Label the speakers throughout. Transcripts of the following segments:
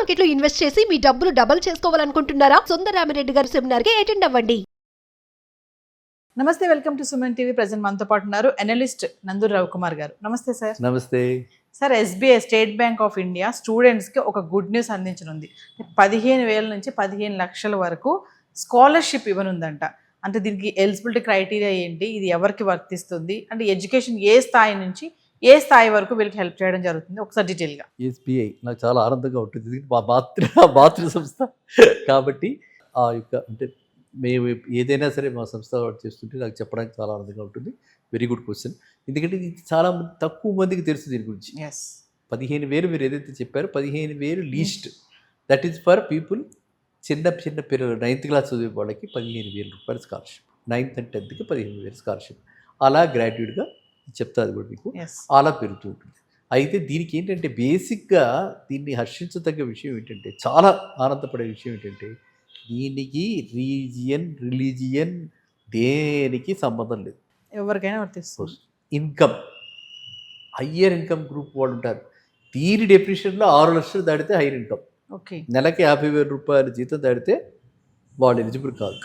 Speaker 1: Market లో invest చేసి మీ డబ్బులు డబుల్ చేసుకోవాలనుకుంటున్నారా? సుందరరామిరెడ్డి గారి సెమినార్ కి అటెండ్ అవ్వండి.
Speaker 2: నమస్తే, welcome to Suman TV. Present మనతో పాటు ఉన్నారు అనలిస్ట్ నందూరి రవికుమార్ గారు. నమస్తే సార్.
Speaker 3: నమస్తే
Speaker 2: sir, SBI state bank of India స్టూడెంట్స్కి ఒక గుడ్ న్యూస్ అందించనుంది. 15,000 నుంచి 15 లక్షల వరకు స్కాలర్షిప్ ఇవ్వనుందంట. అంటే దీనికి ఎలిజిబిలిటీ క్రైటీరియా ఏంటి, ఇది ఎవరికి వర్తిస్తుంది, అంటే ఎడ్యుకేషన్ ఏ స్థాయి నుంచి ఏ స్థాయి వరకు వీళ్ళకి హెల్ప్ చేయడం జరుగుతుంది, ఒకసారి డీటెయిల్గా.
Speaker 3: ఎస్బీఐ నాకు చాలా ఆనందంగా ఉంటుంది. ఇది మా మాతృ సంస్థ కాబట్టి ఆ యొక్క అంటే మేము ఏదైనా సరే మా సంస్థ చేస్తుంటే నాకు చెప్పడానికి చాలా ఆనందంగా ఉంటుంది. Very good question. ఎందుకంటే ఇది చాలా తక్కువ మందికి తెలుసు దీని గురించి. 15,000 మీరు ఏదైతే చెప్పారో 15,000 least, that is for people. చిన్న పిల్లలు 9th క్లాస్ చదివే వాళ్ళకి 15,000 రూపాయలు scholarship, 9th and 10th 15,000 scholarship. అలా గ్రాడ్యుయేట్గా చెప్తాది కూడా మీకు అలా పెరుగుతూ ఉంటుంది. అయితే దీనికి ఏంటంటే బేసిక్గా దీన్ని హర్షించదగ్గ విషయం ఏంటంటే, చాలా ఆనందపడే విషయం ఏంటంటే, దీనికి రిలీజియన్ దేనికి సంబంధం లేదు.
Speaker 2: ఎవరికైనా వర్తిస్తుంది.
Speaker 3: ఇన్కమ్, హయ్యర్ ఇన్కమ్ గ్రూప్ వాళ్ళు ఉంటారు. దీని డెఫినేషన్లో 6 లక్షలు దాటితే హైయర్ ఇన్కమ్.
Speaker 2: ఓకే,
Speaker 3: నెలకి 50,000 రూపాయల జీతం దాటితే వాళ్ళు ఎలిజిబుల్ కాదు.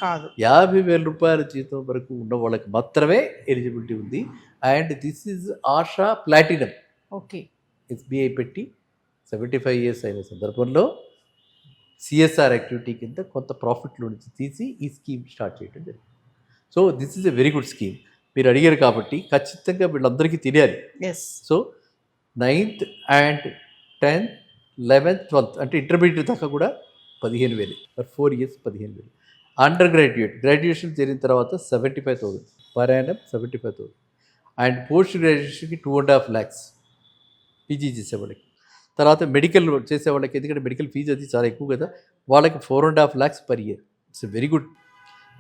Speaker 3: 50,000 రూపాయల జీతం వరకు ఉన్న వాళ్ళకి మాత్రమే ఎలిజిబిలిటీ ఉంది. And this is ASHA platinum.
Speaker 2: Okay,
Speaker 3: SBI పెట్టి 75 years అయిన సందర్భంలో సిఎస్ఆర్ యాక్టివిటీ కింద కొంత ప్రాఫిట్లో నుంచి తీసి ఈ స్కీమ్ స్టార్ట్ చేయడం జరిగింది. So this is a very good scheme. మీరు అడిగారు కాబట్టి ఖచ్చితంగా వీళ్ళందరికీ తెలియాలి. So 9th and 10th 11th 12th అంటే ఇంటర్మీడియట్ దాకా కూడా 15,000 ఫర్ 4 years 15,000. అండర్ గ్రాడ్యుయేషన్ చేరిన తర్వాత 75,000 పర్ యానం, 75,000. అండ్ పోస్ట్ గ్రాడ్యుయేషన్కి 2.5 lakhs పీజీ చేసేవాళ్ళకి. తర్వాత మెడికల్ చేసేవాళ్ళకి, ఎందుకంటే మెడికల్ ఫీజు అది చాలా ఎక్కువ కదా, వాళ్ళకి 4.5 lakhs per year. It's very good.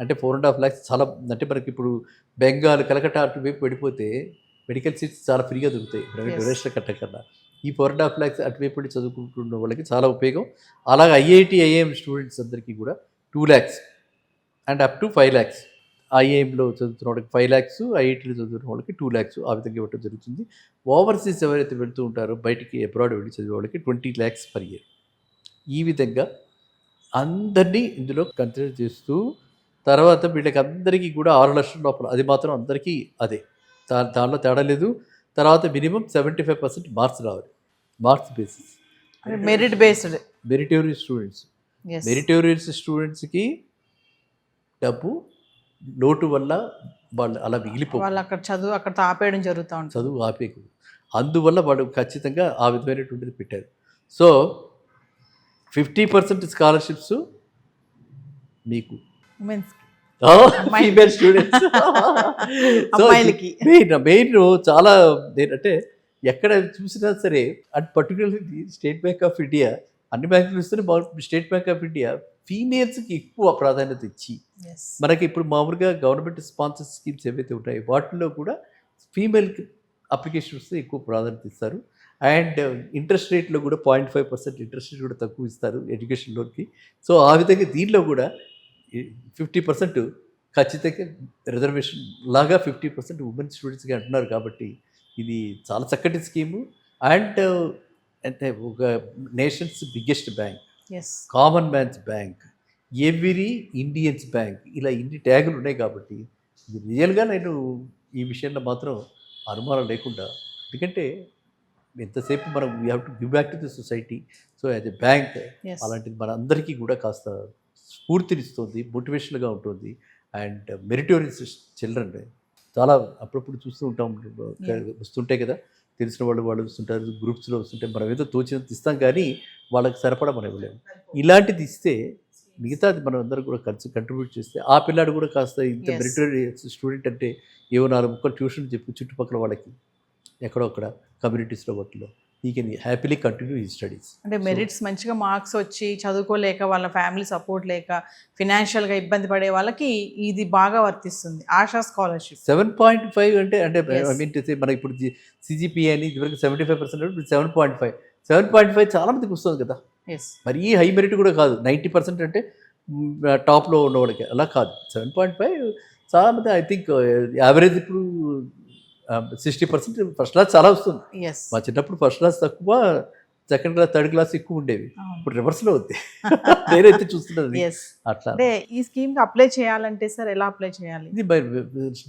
Speaker 3: అంటే 4.5 lakhs చాలా, అంటే మనకి ఇప్పుడు బెంగాల్, కలకట్టా అటువైపు వెళ్ళిపోతే మెడికల్ సీట్స్ చాలా ఫ్రీగా దొరుకుతాయి ప్రైవేట్ డొనేషన్ కట్టకన్నా. ఈ 4.5 lakhs అటువైపు చదువుకుంటున్న వాళ్ళకి చాలా ఉపయోగం. అలాగే ఐఐటి, ఐఐఎం స్టూడెంట్స్ అందరికీ కూడా 2 lakhs and up to 5 lakhs. ఐఐఎంలో చదువుతున్న వాళ్ళకి 5 lakhs, ఐఐటీలో చదువుతున్న వాళ్ళకి 2 lakhs ఆ విధంగా ఇవ్వడం జరుగుతుంది. ఓవర్సీస్ ఎవరైతే వెళ్తూ ఉంటారో, బయటికి అబ్రాడ్ వెళ్ళి చదివే వాళ్ళకి 20 lakhs పర్ ఇయర్. ఈ విధంగా అందరినీ ఇందులో కన్సిడర్ చేస్తూ, తర్వాత వీళ్ళకి అందరికీ కూడా 6 లక్షల లోపల, అది మాత్రం అందరికీ అదే, దానిలో తేడా లేదు. తర్వాత మినిమం 75% మార్క్స్ రావాలి, మార్క్స్ బేసిస్. మెరిటోరియస్ స్టూడెంట్స్కి డబ్బు లోటు వల్ల వాళ్ళు అలా మిగిలిపోవాలి,
Speaker 2: అక్కడ ఆపేయడం జరుగుతూ ఉంటుంది,
Speaker 3: చదువు ఆపేయకూడదు. అందువల్ల వాళ్ళు ఖచ్చితంగా ఆ విధమైనటువంటిది పెట్టారు. సో 50% స్కాలర్షిప్స్ మీకు ఫీమేల్ స్టూడెంట్స్. మెయిన్ చాలా ఏంటంటే, ఎక్కడ చూసినా సరే, and particularly state bank of India, అన్ని బ్యాంకులు ఇస్తేనే స్టేట్ బ్యాంక్ ఆఫ్ ఇండియా ఫీమేల్స్కి ఎక్కువ ప్రాధాన్యత ఇచ్చి, మనకి ఇప్పుడు మామూలుగా గవర్నమెంట్ స్పాన్సర్ స్కీమ్స్ ఏవైతే ఉంటాయో వాటిల్లో కూడా ఫీమేల్కి అప్లికేషన్ వస్తే ఎక్కువ ప్రాధాన్యత ఇస్తారు. అండ్ ఇంట్రెస్ట్ రేట్లో కూడా 0.5% ఇంట్రెస్ట్ రేట్ కూడా తక్కువ ఇస్తారు ఎడ్యుకేషన్ లోన్కి. సో ఆ విధంగా దీనిలో కూడా 50% ఖచ్చితంగా రిజర్వేషన్ లాగా 50% ఉమెన్ స్టూడెంట్స్కి అంటున్నారు. కాబట్టి ఇది చాలా చక్కటి స్కీము. అండ్ అంటే ఒక nation's biggest bank, common man's bank, every Indian's bank, ఇలా ఇన్ని ట్యాగులు ఉన్నాయి. కాబట్టి ఇది రియల్గా నేను ఈ విషయంలో మాత్రం అనుమానం లేకుండా, ఎందుకంటే ఎంతసేపు మనం we have to give back to the society. So as a bank అలాంటిది మన అందరికీ కూడా కాస్త స్ఫూర్తినిస్తుంది, మోటివేషన్గా ఉంటుంది. అండ్ మెరిటోరియస్ చిల్డ్రన్ చాలా అప్పుడప్పుడు చూస్తూ ఉంటాం, వస్తుంటాయి కదా, తెలిసిన వాళ్ళు వస్తుంటారు, గ్రూప్స్లో వస్తుంటాయి. మనం ఏదో తోచినంత ఇస్తాం, కానీ వాళ్ళకి సరిపడా మనం ఇవ్వలేము. ఇలాంటిది ఇస్తే మిగతాది మనం అందరూ కూడా కలిసి కంట్రిబ్యూట్ చేస్తే, ఆ పిల్లాడు కూడా కాస్త ఇంత మెరిటోరియస్ స్టూడెంట్ అంటే ఏవో 4 ముక్కలు ట్యూషన్ చెప్పి చుట్టుపక్కల వాళ్ళకి ఎక్కడో అక్కడ కమ్యూనిటీస్లో వాటిలో ఈ కెన్ హ్యాపీలీ కంటిన్యూ ఈ స్టడీస్.
Speaker 2: అంటే మెరిట్స్ మంచిగా మార్క్స్ వచ్చి చదువుకోలేక, వాళ్ళ ఫ్యామిలీ సపోర్ట్ లేక, ఫినాన్షియల్గా ఇబ్బంది పడే వాళ్ళకి ఇది బాగా వర్తిస్తుంది, ఆశా స్కాలర్షిప్.
Speaker 3: 7.5 అంటే ఐ మీన్ టు సే, మనకి ఇప్పుడు సిజిపిఏ అని ఇదివరకు 75%, ఇప్పుడు 7.5 చాలా మందికి వస్తుంది కదా. మరీ హై మెరిట్ కూడా కాదు, 90% అంటే టాప్లో ఉన్న వాళ్ళకి, అలా కాదు. 7.5 చాలా మంది, ఐ థింక్ యావరేజ్ ఇప్పుడు 60% ఫస్ట్ క్లాస్ చాలా వస్తుంది.
Speaker 2: Yes.
Speaker 3: మా చిన్నప్పుడు ఫస్ట్ క్లాస్ తక్కువ, సెకండ్ క్లాస్ థర్డ్ క్లాస్ ఎక్కువ ఉండేవి,
Speaker 2: అవును.
Speaker 3: ఇప్పుడు రివర్స్లో ఉంది. నేనైతే చూస్తున్నది
Speaker 2: ఎస్.
Speaker 3: అట్లా.
Speaker 2: అంటే ఈ స్కీమ్కి అప్లై చేయాలంటే సార్ ఎలా అప్లై చేయాలి?
Speaker 3: ఇది బై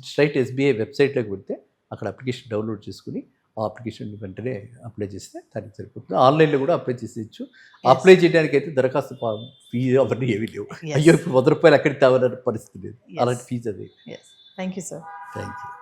Speaker 3: స్ట్రైట్ SBI వెబ్సైట్లోకి వెళ్తే అక్కడ అప్లికేషన్ డౌన్లోడ్ చేసుకుని ఆ అప్లికేషన్ వెంటనే అప్లై చేస్తే దానికి సరిపోతుంది. ఆన్లైన్లో కూడా అప్లై చేసేయచ్చు. అప్లై చేయడానికి అయితే దరఖాస్తు ఫీజు అవన్నీ ఏమీ లేవు.
Speaker 2: Yes.
Speaker 3: అయ్యో ఇప్పుడు 100 రూపాయలు ఎక్కడికి తేవాలనే పరిస్థితి లేదు,
Speaker 2: Yes.
Speaker 3: అలాంటి ఫీజు అది.
Speaker 2: Yes, thank you sir.
Speaker 3: Thank you.